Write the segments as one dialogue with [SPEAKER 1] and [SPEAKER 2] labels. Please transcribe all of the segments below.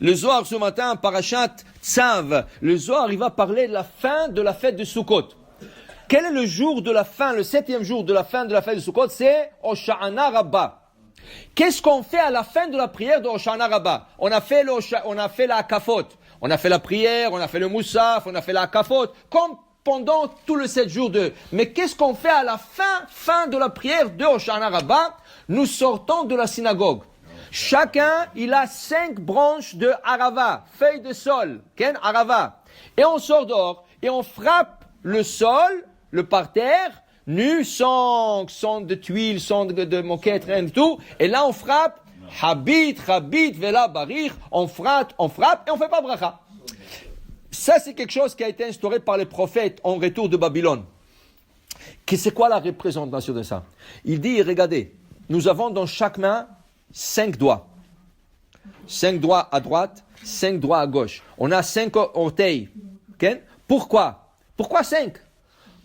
[SPEAKER 1] Le Zohar ce matin, Parashat Tzav, le Zohar, il va parler de la fin de la fête de Sukkot. Quel est le jour de la fin, le 7e jour de la fin de la fête de Sukkot? C'est Hoshana Rabbah. Qu'est-ce qu'on fait à la fin de la prière de Hoshana Rabbah? On a fait la Hakafot. On a fait la prière, on a fait le Moussaf, on a fait la Hakafot. Comme pendant tout le 7 jours de... Mais qu'est-ce qu'on fait à la fin de la prière de Hoshana Rabbah? Nous sortons de la synagogue. Chacun, il a 5 branches de Arava, feuilles de sol, Arava. Et on sort dehors et on frappe le sol, le parterre, nu, sans de tuiles, sans de moquettes, rien du tout. Et là, on frappe, Habit, Vela, Barir, on frappe et on fait pas bracha. Ça, c'est quelque chose qui a été instauré par les prophètes en retour de Babylone. C'est quoi la représentation de ça? Il dit, regardez, nous avons dans chaque main 5 doigts. 5 doigts à droite, 5 doigts à gauche. On a 5 orteils. Okay? Pourquoi 5?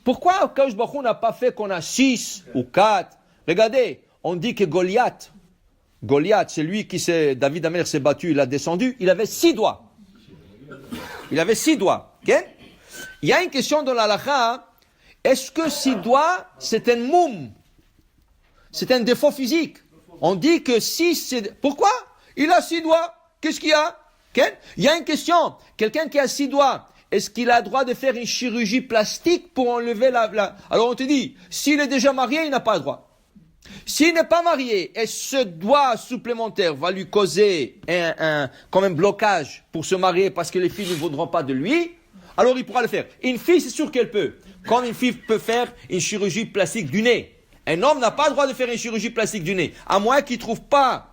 [SPEAKER 1] Pourquoi Akadosh Baruch Hu n'a pas fait qu'on a 6 ou 4? Regardez, on dit que Goliath, c'est lui qui David Amelech s'est battu, il a descendu, il avait 6 doigts. Il avait 6 doigts. Okay? Il y a une question dans la halakha, est-ce que 6 doigts, c'est un moum? C'est un défaut physique. On dit que 6, c'est... Pourquoi? Il a 6 doigts. Qu'est-ce qu'il y a? Okay? Il y a une question. Quelqu'un qui a 6 doigts, est-ce qu'il a le droit de faire une chirurgie plastique pour enlever la... Alors on te dit, s'il est déjà marié, il n'a pas le droit. S'il n'est pas marié, et ce doigt supplémentaire va lui causer comme un blocage pour se marier parce que les filles ne voudront pas de lui, alors il pourra le faire. Une fille, c'est sûr qu'elle peut. Comme une fille peut faire une chirurgie plastique du nez. Un homme n'a pas le droit de faire une chirurgie plastique du nez. À moins qu'il ne trouve pas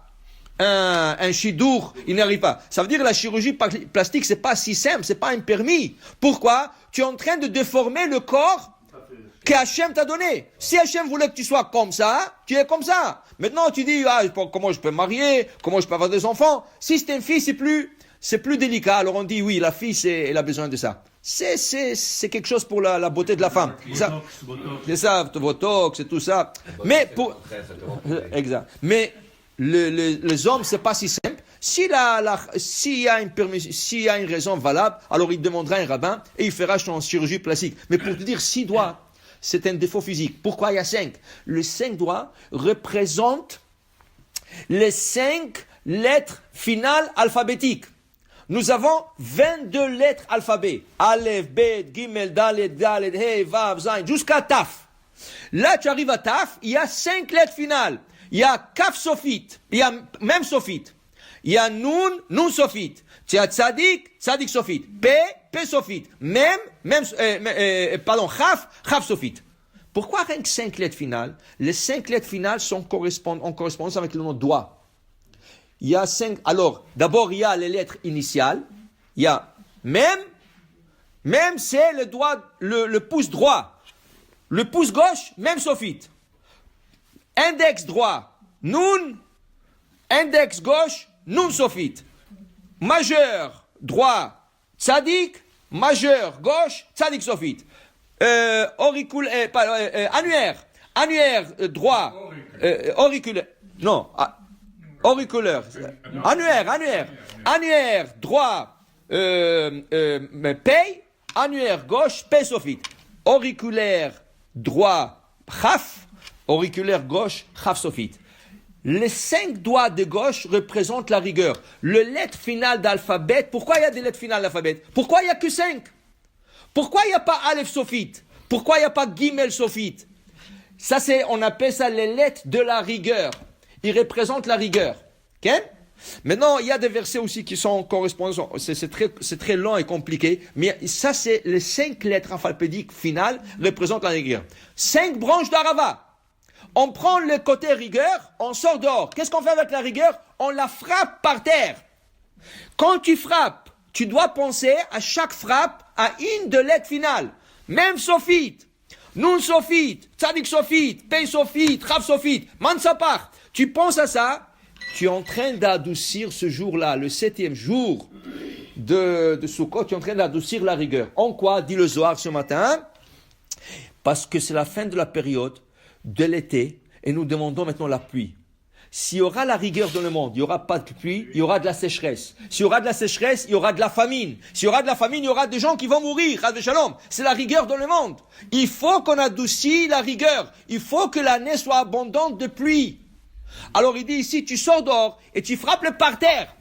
[SPEAKER 1] un chidour, il n'arrive pas. Ça veut dire que la chirurgie plastique, c'est pas si simple, c'est pas un permis. Pourquoi? Tu es en train de déformer le corps que Hachem t'a donné. Si Hachem voulait que tu sois comme ça, tu es comme ça. Maintenant, tu dis, comment je peux me marier? Comment je peux avoir des enfants? Si c'est une fille, c'est plus délicat. Alors on dit, oui, la fille, elle a besoin de ça. C'est quelque chose pour la beauté de la femme. C'est ça, Botox, c'est tout ça. Mais exact. Mais les hommes, c'est pas si simple. S'il y a une raison valable, alors il demandera un rabbin et il fera son chirurgie plastique. Mais pour te dire 6 doigts, c'est un défaut physique. Pourquoi il y a 5? Les 5 doigts représentent les 5 lettres finales alphabétiques. Nous avons 22 lettres alphabet. Aleph, Bet, Gimel, Dalet, Dalet, He, Vav, Zayin, jusqu'à Taf. Là, tu arrives à Taf, il y a 5 lettres finales. Il y a Kaf Sophite, il y a même Sophite. Il y a Nun, Nun Sophite. Il y a Tzadik, Tzadik Sophite. P Sophite. Chaf Sophite. Pourquoi rien que 5 lettres finales? Les 5 lettres finales sont en correspondance avec le nom doigt. Il y a 5. Alors, d'abord, il y a les lettres initiales. Il y a même c'est le doigt, le pouce droit. Le pouce gauche, même Sophite. Index droit, Nun. Index gauche, Nun Sophite. Majeur droit, Tzadik. Majeur gauche, Tzadik Sophite. Annuaire droit, auriculaire. Non. Auriculaire. Annuaire droit, paye. Annuaire gauche, paye Sophite. Auriculaire droit, Chaf. Auriculaire gauche, Chaf Sophite. Les 5 doigts de gauche représentent la rigueur. Le lettre finale d'alphabet, pourquoi il y a des lettres finales d'alphabet? Pourquoi il n'y a que 5? Pourquoi il n'y a pas Aleph Sophite? Pourquoi il n'y a pas Gimel Sophite? Ça, on appelle ça les lettres de la rigueur. Ils représentent la rigueur. Okay? Maintenant, il y a des versets aussi qui sont en correspondance. C'est très long et compliqué. Mais ça, c'est les 5 lettres alphabétiques finales représentent la rigueur. 5 branches d'Arava. On prend le côté rigueur, on sort dehors. Qu'est-ce qu'on fait avec la rigueur? On la frappe par terre. Quand tu frappes, tu dois penser à chaque frappe à une de lettres finales. Même Sophite, Nun Sophite, Tzadik Sophite, Pei Sophite, Rav Sophite, Mansapar. Tu penses à ça, tu es en train d'adoucir ce jour-là, le 7e jour de Sukkot, tu es en train d'adoucir la rigueur. En quoi, dit le Zohar ce matin? Parce que c'est la fin de la période de l'été et nous demandons maintenant la pluie. s'il y aura la rigueur dans le monde, il n'y aura pas de pluie, il y aura de la sécheresse. S'il y aura de la sécheresse, il y aura de la famine. S'il y aura de la famine, il y aura des gens qui vont mourir. Chas v'shalom. C'est la rigueur dans le monde. Il faut qu'on adoucisse la rigueur. Il faut que l'année soit abondante de pluie. Alors il dit ici, tu sors dehors et tu frappes le parterre.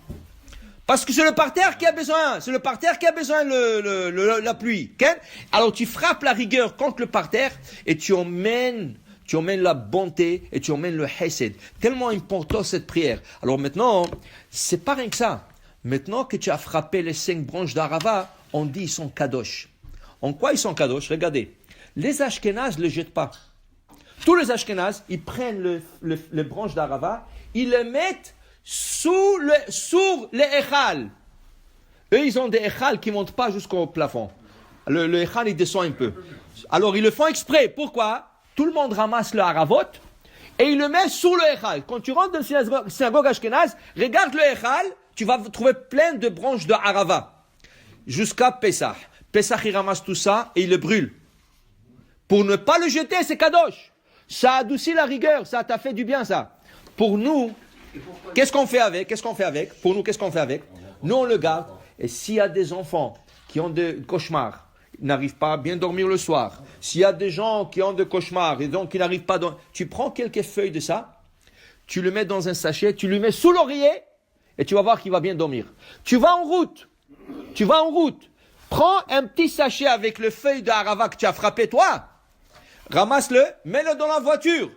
[SPEAKER 1] Parce que c'est le parterre qui a besoin. C'est le parterre qui a besoin la pluie. Okay? Alors tu frappes la rigueur contre le parterre et tu emmènes la bonté et tu emmènes le hesed. Tellement important cette prière. Alors maintenant, c'est pas rien que ça. Maintenant que tu as frappé les 5 branches d'Arava, on dit ils sont kadosh. En quoi ils sont kadosh? Regardez. Les Ashkénazes ne le jettent pas. Tous les Ashkénazes, ils prennent les branches d'Arava, ils les mettent sur les Echal. Eux, ils ont des Echal qui ne montent pas jusqu'au plafond. Le Echal, il descend un peu. Alors, ils le font exprès. Pourquoi? Tout le monde ramasse le haravot et il le met sous le Echal. Quand tu rentres dans une synagogue ashkénaze, regarde le Echal, tu vas trouver plein de branches de harava. Jusqu'à Pessah. Pessah, il ramasse tout ça et il le brûle. Pour ne pas le jeter, c'est kadosh. Ça adoucit la rigueur, ça t'a fait du bien, ça. Pour nous, qu'est-ce qu'on fait avec? Pour nous, qu'est-ce qu'on fait avec? Nous, on le garde. Et s'il y a des enfants qui ont des cauchemars, n'arrivent pas à bien dormir le soir. S'il y a des gens qui ont des cauchemars et donc qui n'arrivent pas à dormir, tu prends quelques feuilles de ça, tu le mets dans un sachet, tu le mets sous l'oreiller et tu vas voir qu'il va bien dormir. Tu vas en route. Prends un petit sachet avec le feuille de harava que tu as frappé toi. Ramasse-le, mets-le dans la voiture.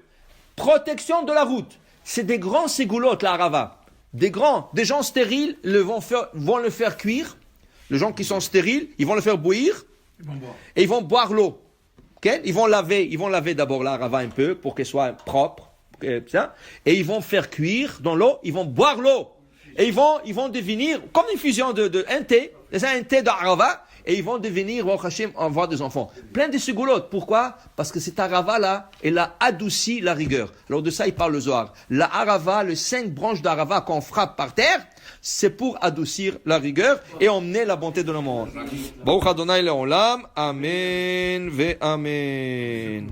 [SPEAKER 1] Protection de la route. C'est des grands ségoulottes, la harava. Des gens stériles vont le faire cuire. Les gens qui sont stériles, ils vont le faire bouillir. Et ils vont boire l'eau. Okay? Ils vont laver d'abord la harava un peu pour qu'elle soit propre. Et ils vont faire cuire dans l'eau, ils vont boire l'eau. Et ils vont devenir comme une fusion un thé de harava, et ils vont devenir, avoir des enfants. Plein de segoulottes. Pourquoi? Parce que cette harava-là, elle a adouci la rigueur. Alors de ça, il parle le Zohar. La harava, les 5 branches d'harava qu'on frappe par terre, c'est pour adoucir la rigueur et emmener la bonté de le monde. Baruch Adonai Leolam. Amen ve Amen.